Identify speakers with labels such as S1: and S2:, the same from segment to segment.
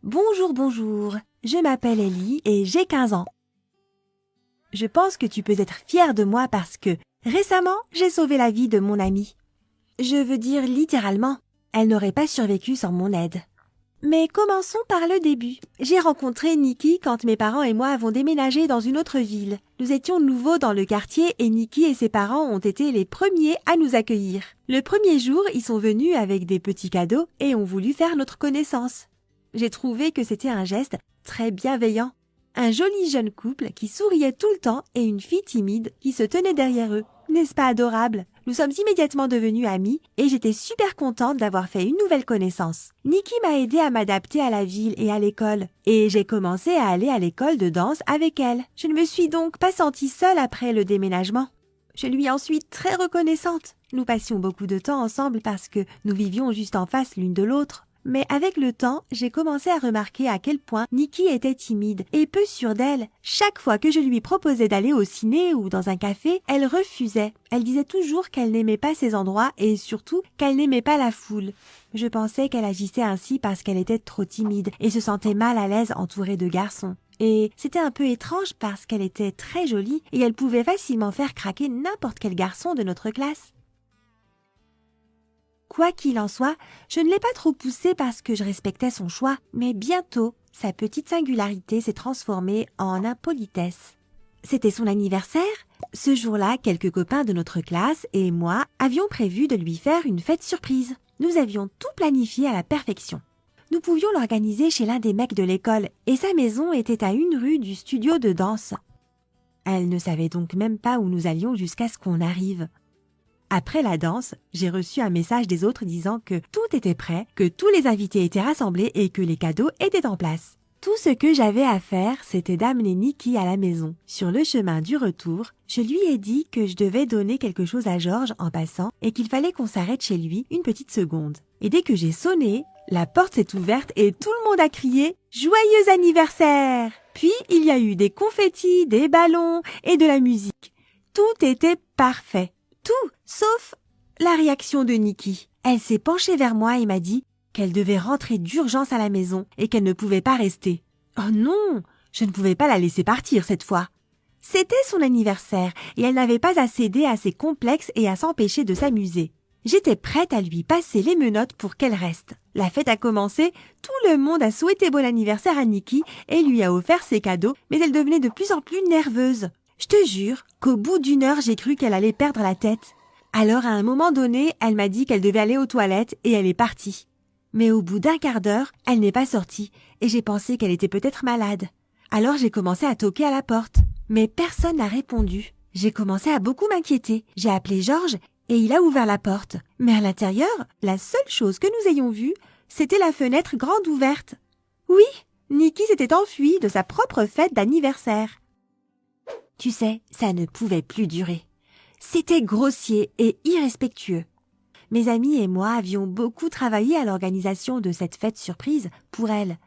S1: Bonjour, bonjour, je m'appelle Ellie et j'ai 15 ans. Je pense que tu peux être fière de moi parce que récemment, j'ai sauvé la vie de mon amie. Je veux dire littéralement, elle n'aurait pas survécu sans mon aide. Mais commençons par le début. J'ai rencontré Nikki quand mes parents et moi avons déménagé dans une autre ville. Nous étions nouveaux dans le quartier et Nikki et ses parents ont été les premiers à nous accueillir. Le premier jour, ils sont venus avec des petits cadeaux et ont voulu faire notre connaissance. J'ai trouvé que c'était un geste très bienveillant. Un joli jeune couple qui souriait tout le temps et une fille timide qui se tenait derrière eux. N'est-ce pas adorable? Nous sommes immédiatement devenus amis et j'étais super contente d'avoir fait une nouvelle connaissance. Nikki m'a aidée à m'adapter à la ville et à l'école et j'ai commencé à aller à l'école de danse avec elle. Je ne me suis donc pas sentie seule après le déménagement. Je lui en suis très reconnaissante. Nous passions beaucoup de temps ensemble parce que nous vivions juste en face l'une de l'autre. Mais avec le temps, j'ai commencé à remarquer à quel point Nikki était timide et peu sûre d'elle. Chaque fois que je lui proposais d'aller au ciné ou dans un café, elle refusait. Elle disait toujours qu'elle n'aimait pas ces endroits et surtout qu'elle n'aimait pas la foule. Je pensais qu'elle agissait ainsi parce qu'elle était trop timide et se sentait mal à l'aise entourée de garçons. Et c'était un peu étrange parce qu'elle était très jolie et elle pouvait facilement faire craquer n'importe quel garçon de notre classe. Quoi qu'il en soit, je ne l'ai pas trop poussée parce que je respectais son choix, mais bientôt, sa petite singularité s'est transformée en impolitesse. C'était son anniversaire. Ce jour-là, quelques copains de notre classe et moi avions prévu de lui faire une fête surprise. Nous avions tout planifié à la perfection. Nous pouvions l'organiser chez l'un des mecs de l'école et sa maison était à 1 rue du studio de danse. Elle ne savait donc même pas où nous allions jusqu'à ce qu'on arrive. Après la danse, j'ai reçu un message des autres disant que tout était prêt, que tous les invités étaient rassemblés et que les cadeaux étaient en place. Tout ce que j'avais à faire, c'était d'amener Nikki à la maison. Sur le chemin du retour, je lui ai dit que je devais donner quelque chose à Georges en passant et qu'il fallait qu'on s'arrête chez lui une petite seconde. Et dès que j'ai sonné, la porte s'est ouverte et tout le monde a crié « Joyeux anniversaire !» Puis il y a eu des confettis, des ballons et de la musique. Tout était parfait. Tout, sauf la réaction de Nikki. Elle s'est penchée vers moi et m'a dit qu'elle devait rentrer d'urgence à la maison et qu'elle ne pouvait pas rester. Oh non, je ne pouvais pas la laisser partir cette fois. C'était son anniversaire et elle n'avait pas à céder à ses complexes et à s'empêcher de s'amuser. J'étais prête à lui passer les menottes pour qu'elle reste. La fête a commencé, tout le monde a souhaité bon anniversaire à Nikki et lui a offert ses cadeaux, mais elle devenait de plus en plus nerveuse. Je te jure qu'au bout d'1 heure, j'ai cru qu'elle allait perdre la tête. Alors, à un moment donné, elle m'a dit qu'elle devait aller aux toilettes et elle est partie. Mais au bout d'1 quart d'heure, elle n'est pas sortie et j'ai pensé qu'elle était peut-être malade. Alors, j'ai commencé à toquer à la porte. Mais personne n'a répondu. J'ai commencé à beaucoup m'inquiéter. J'ai appelé Georges et il a ouvert la porte. Mais à l'intérieur, la seule chose que nous ayons vue, c'était la fenêtre grande ouverte. Oui, Nikki s'était enfuie de sa propre fête d'anniversaire. Tu sais, ça ne pouvait plus durer. C'était grossier et irrespectueux. Mes amis et moi avions beaucoup travaillé à l'organisation de cette fête surprise pour elle.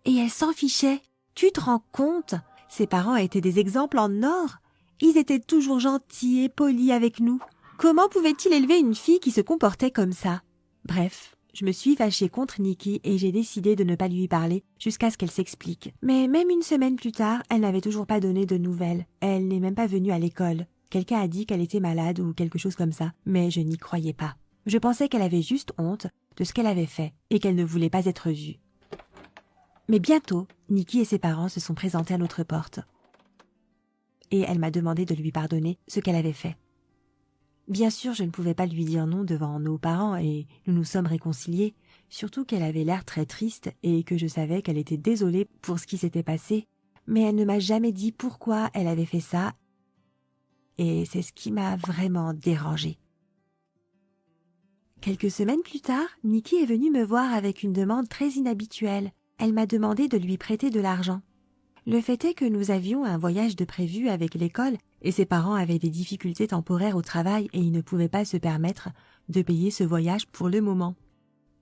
S1: Et elle s'en fichait. Tu te rends compte? Ses parents étaient des exemples en or. Ils étaient toujours gentils et polis avec nous. Comment pouvait-il élever une fille qui se comportait comme ça? Bref. Je me suis fâchée contre Nikki et j'ai décidé de ne pas lui parler jusqu'à ce qu'elle s'explique. Mais même 1 semaine plus tard, elle n'avait toujours pas donné de nouvelles. Elle n'est même pas venue à l'école. Quelqu'un a dit qu'elle était malade ou quelque chose comme ça, mais je n'y croyais pas. Je pensais qu'elle avait juste honte de ce qu'elle avait fait et qu'elle ne voulait pas être vue. Mais bientôt, Nikki et ses parents se sont présentés à notre porte. Et elle m'a demandé de lui pardonner ce qu'elle avait fait. Bien sûr, je ne pouvais pas lui dire non devant nos parents et nous nous sommes réconciliés, surtout qu'elle avait l'air très triste et que je savais qu'elle était désolée pour ce qui s'était passé, mais elle ne m'a jamais dit pourquoi elle avait fait ça et c'est ce qui m'a vraiment dérangée. Quelques semaines plus tard, Nikki est venue me voir avec une demande très inhabituelle. Elle m'a demandé de lui prêter de l'argent. Le fait est que nous avions un voyage de prévu avec l'école et ses parents avaient des difficultés temporaires au travail et ils ne pouvaient pas se permettre de payer ce voyage pour le moment.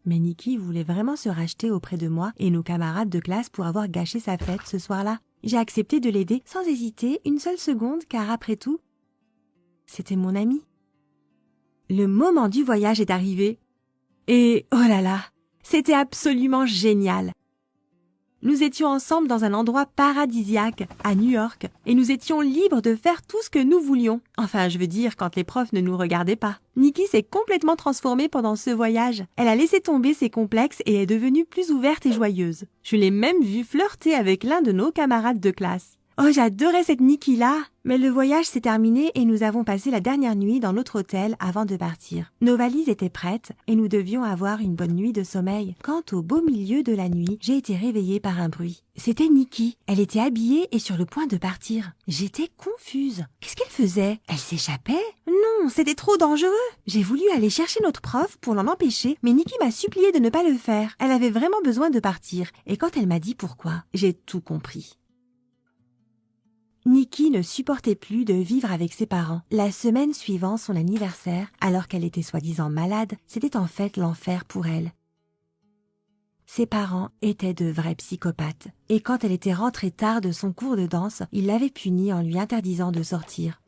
S1: Mais Nikki voulait vraiment se racheter auprès de moi et nos camarades de classe pour avoir gâché sa fête ce soir-là. J'ai accepté de l'aider sans hésiter une seule seconde car après tout, c'était mon amie. Le moment du voyage est arrivé et oh là là, c'était absolument génial. Nous étions ensemble dans un endroit paradisiaque, à New York, et nous étions libres de faire tout ce que nous voulions. Enfin, je veux dire, quand les profs ne nous regardaient pas. Nikki s'est complètement transformée pendant ce voyage. Elle a laissé tomber ses complexes et est devenue plus ouverte et joyeuse. Je l'ai même vue flirter avec l'un de nos camarades de classe. Oh, j'adorais cette Nikki-là! Mais le voyage s'est terminé et nous avons passé la dernière nuit dans notre hôtel avant de partir. Nos valises étaient prêtes et nous devions avoir une bonne nuit de sommeil. Quand au beau milieu de la nuit, j'ai été réveillée par un bruit. C'était Nikki. Elle était habillée et sur le point de partir. J'étais confuse. Qu'est-ce qu'elle faisait? Elle s'échappait? Non, c'était trop dangereux. J'ai voulu aller chercher notre prof pour l'en empêcher, mais Nikki m'a supplié de ne pas le faire. Elle avait vraiment besoin de partir. Et quand elle m'a dit pourquoi, j'ai tout compris. Nikki ne supportait plus de vivre avec ses parents. La semaine suivant son anniversaire, alors qu'elle était soi-disant malade, c'était en fait l'enfer pour elle. Ses parents étaient de vrais psychopathes. Et quand elle était rentrée tard de son cours de danse, ils l'avaient punie en lui interdisant de sortir.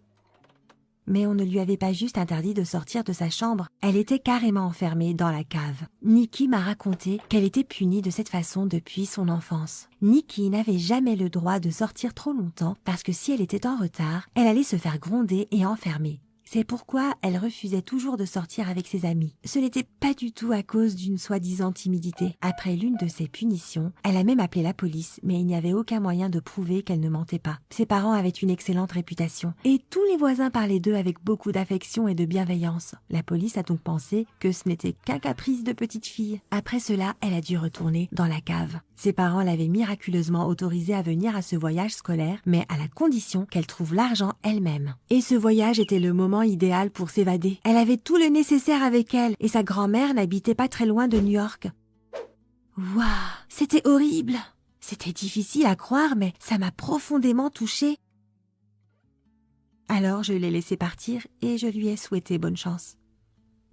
S1: Mais on ne lui avait pas juste interdit de sortir de sa chambre, elle était carrément enfermée dans la cave. Nikki m'a raconté qu'elle était punie de cette façon depuis son enfance. Nikki n'avait jamais le droit de sortir trop longtemps parce que si elle était en retard, elle allait se faire gronder et enfermer. C'est pourquoi elle refusait toujours de sortir avec ses amis. Ce n'était pas du tout à cause d'une soi-disant timidité. Après l'une de ses punitions, elle a même appelé la police, mais il n'y avait aucun moyen de prouver qu'elle ne mentait pas. Ses parents avaient une excellente réputation, et tous les voisins parlaient d'eux avec beaucoup d'affection et de bienveillance. La police a donc pensé que ce n'était qu'un caprice de petite fille. Après cela, elle a dû retourner dans la cave. Ses parents l'avaient miraculeusement autorisée à venir à ce voyage scolaire, mais à la condition qu'elle trouve l'argent elle-même. Et ce voyage était le moment idéal pour s'évader. Elle avait tout le nécessaire avec elle, et sa grand-mère n'habitait pas très loin de New York. Waouh, c'était horrible. C'était difficile à croire, mais ça m'a profondément touchée. Alors je l'ai laissée partir et je lui ai souhaité bonne chance.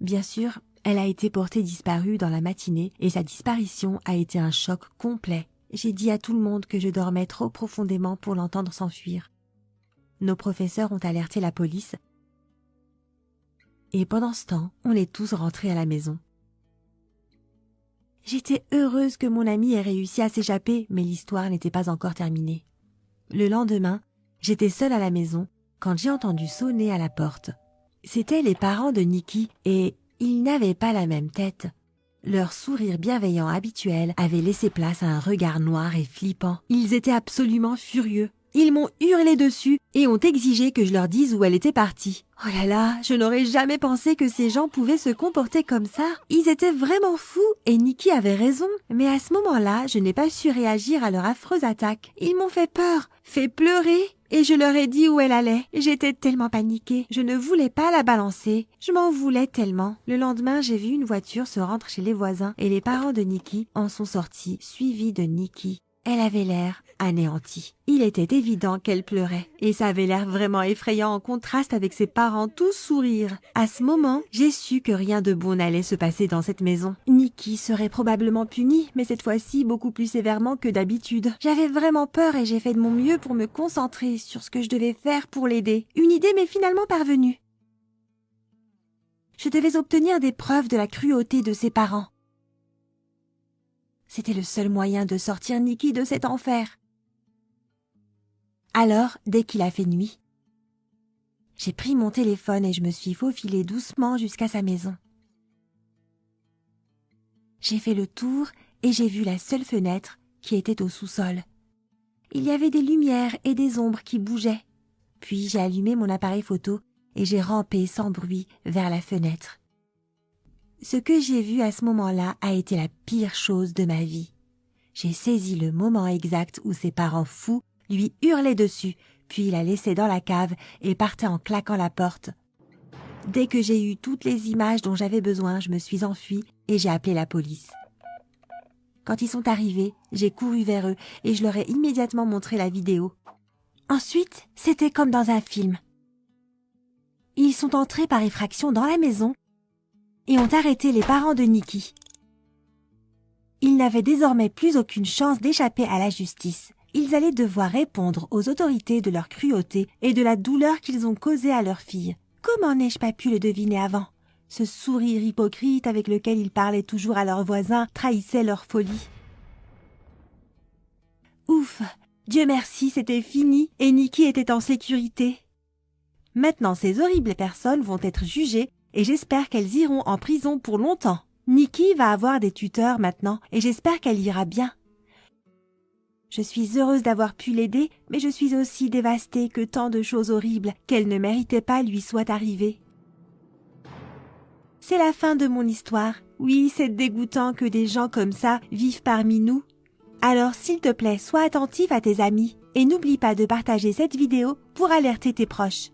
S1: Bien sûr, elle a été portée disparue dans la matinée et sa disparition a été un choc complet. J'ai dit à tout le monde que je dormais trop profondément pour l'entendre s'enfuir. Nos professeurs ont alerté la police et pendant ce temps, on est tous rentrés à la maison. J'étais heureuse que mon amie ait réussi à s'échapper, mais l'histoire n'était pas encore terminée. Le lendemain, j'étais seule à la maison quand j'ai entendu sonner à la porte. C'étaient les parents de Nikki et ils n'avaient pas la même tête. Leur sourire bienveillant habituel avait laissé place à un regard noir et flippant. Ils étaient absolument furieux. Ils m'ont hurlé dessus et ont exigé que je leur dise où elle était partie. Oh là là, je n'aurais jamais pensé que ces gens pouvaient se comporter comme ça. Ils étaient vraiment fous et Nikki avait raison. Mais à ce moment-là, je n'ai pas su réagir à leur affreuse attaque. Ils m'ont fait peur, fait pleurer et je leur ai dit où elle allait. J'étais tellement paniquée, je ne voulais pas la balancer. Je m'en voulais tellement. Le lendemain, j'ai vu une voiture se rendre chez les voisins et les parents de Nikki en sont sortis, suivis de Nikki. Elle avait l'air anéantie. Il était évident qu'elle pleurait, et ça avait l'air vraiment effrayant en contraste avec ses parents tous sourires. À ce moment, j'ai su que rien de bon n'allait se passer dans cette maison. Nikki serait probablement punie, mais cette fois-ci beaucoup plus sévèrement que d'habitude. J'avais vraiment peur et j'ai fait de mon mieux pour me concentrer sur ce que je devais faire pour l'aider. Une idée m'est finalement parvenue. Je devais obtenir des preuves de la cruauté de ses parents. C'était le seul moyen de sortir Nikki de cet enfer. Alors, dès qu'il a fait nuit, j'ai pris mon téléphone et je me suis faufilée doucement jusqu'à sa maison. J'ai fait le tour et j'ai vu la seule fenêtre qui était au sous-sol. Il y avait des lumières et des ombres qui bougeaient. Puis j'ai allumé mon appareil photo et j'ai rampé sans bruit vers la fenêtre. Ce que j'ai vu à ce moment-là a été la pire chose de ma vie. J'ai saisi le moment exact où ses parents fous lui hurlaient dessus, puis la laissait dans la cave et partait en claquant la porte. Dès que j'ai eu toutes les images dont j'avais besoin, je me suis enfuie et j'ai appelé la police. Quand ils sont arrivés, j'ai couru vers eux et je leur ai immédiatement montré la vidéo. Ensuite, c'était comme dans un film. Ils sont entrés par effraction dans la maison et ont arrêté les parents de Nikki. Ils n'avaient désormais plus aucune chance d'échapper à la justice. Ils allaient devoir répondre aux autorités de leur cruauté et de la douleur qu'ils ont causée à leur fille. Comment n'ai-je pas pu le deviner avant? Ce sourire hypocrite avec lequel ils parlaient toujours à leurs voisins trahissait leur folie. Ouf! Dieu merci, c'était fini et Nikki était en sécurité. Maintenant, ces horribles personnes vont être jugées et j'espère qu'elles iront en prison pour longtemps. Nikki va avoir des tuteurs maintenant et j'espère qu'elle ira bien. Je suis heureuse d'avoir pu l'aider, mais je suis aussi dévastée que tant de choses horribles qu'elle ne méritait pas lui soient arrivées. C'est la fin de mon histoire. Oui, c'est dégoûtant que des gens comme ça vivent parmi nous. Alors s'il te plaît, sois attentif à tes amis et n'oublie pas de partager cette vidéo pour alerter tes proches.